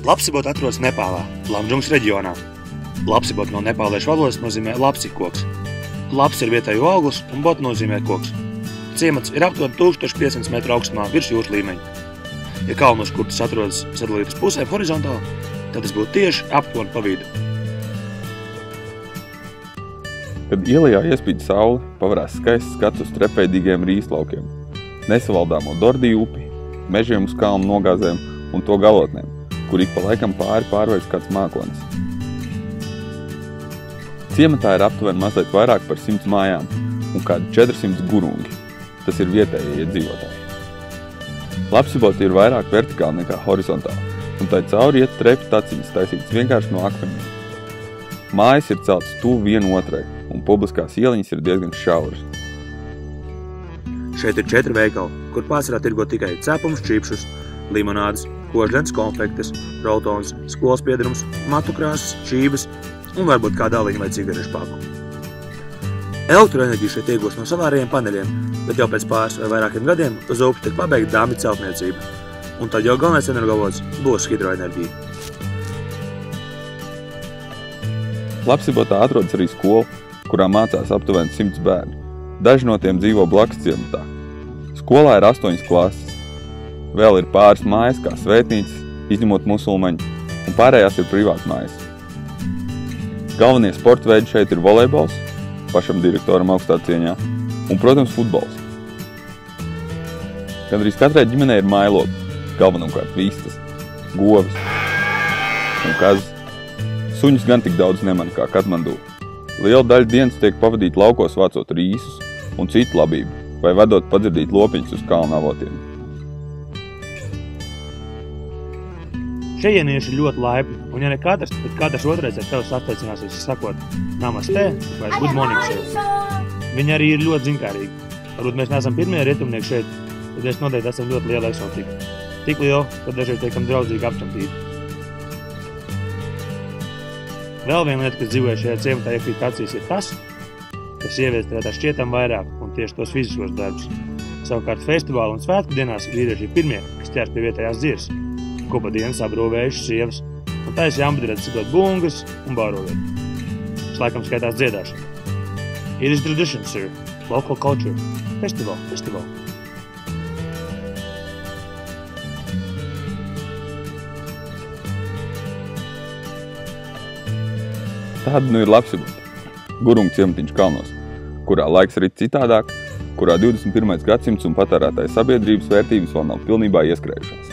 Lapsibot atrodas Nepālā, Lamdžungas reģionā. Lapsibot no nepāliešu valodas nozīmē lapsi koks. Laps ir vietēju auglis un bot nozīmē koks. Ciemats ir aptuveni 1500 metru augstumā virs jūras līmeņa. Ja kalnu škurtis atrodas sadalītas pusē horizontāli, tad tas būtu tieši aptuveni pa vidu. Kad ielejā iespīd saule, pavarās skaists skats uz trepēdīgiem rīslaukiem, nesavaldāmo Dordiju upi, mežiem uz kalnu nogāzēm un to galotnēm, kur ik pa laikam pārveids kāds mākonis. Ciematā ir aptuveni mazliet vairāk par 100 mājām un kādi 400 gurungi. Tas ir vietējie iedzīvotāji. Lapsiboti ir vairāk vertikāli nekā horizontāli, un tai cauri iet trepu taciņas taisītas vienkārši no akmeņiem. Mājas ir celtas tuvu viena otrai, un publiskās ieliņas ir diezgan šauras. Šeit ir 4 veikali, kur pārsvarā tirgo tikai cepumus, čipšus, limonādes, koždens, konfektes, roltons, skolas piedarums, matu krāsas, čības un varbūt kāda aliņa vai cigarešu paku. Elektroenerģiju šeit iegūst no savārajiem paneļiem, bet jau pēc pāris vai vairākiem gadiem uz upi tiek pabeigta dāmju celtniecība, un tad jau galvenais energoavots būs hidroenerģija. Lapsibotā atrodas arī skola, kurā mācās aptuveni 100 bērni. Daži no tiem dzīvo blakus ciematā. Skolā ir 8 klases. Vēl ir pāris mājas kā svētnīcas, izņemot musulmaņu, un pārējās ir privātu mājas. Galvenie sporta veidi šeit ir volejbols, pašam direktoram augstā cieņā, un, protams, futbols. Gandrīz katrai ģimenei ir mājlopi, galvenokārt vistas, govis un kazas. Suņus gan tik daudz neman kā Katmandū. Liela daļa dienas tiek pavadīta laukos vācot rīsus un citu labību, vai vedot padzirdīt lopiņus uz kalnu avotiem. Šie jaunieši ir ļoti laipni, un ja ne katrs, tad katrs otrais ar tevi sasteicinās sakot namaste vai good morning šeit. Viņi arī ir ļoti zinkārīgi. Varbūt mēs neesam pirmie rietumnieki šeit, tad mēs noteikti esam ļoti liela eksotika. Tik liela, ka dažreiz tiekam draudzīgi apčamtīti. Vēl viena lieta, kas dzīvoja šajā ciematā iekrīt acīs, ir tas, ka sievietes strādā šķietam vairāk un tieši tos fiziskos darbus. Savukārt festivāla un svētku dienās vīrieši ir pirmie, kas ķers pie vietējās dziras. Kopā dienas abrūvējušas sievas un taisi ambidrētas citot bungas un bāroviet. Šlaikam skaitās dziedāšana. It is tradition, sir. Local culture. Festival. Tāda nu ir Lapsibota, Gurungu ciematiņš kalnos, kurā laiks rit citādāk, kurā 21. gadsimts un patērētāja sabiedrības vērtības vēl nav pilnībā ieskrējušās.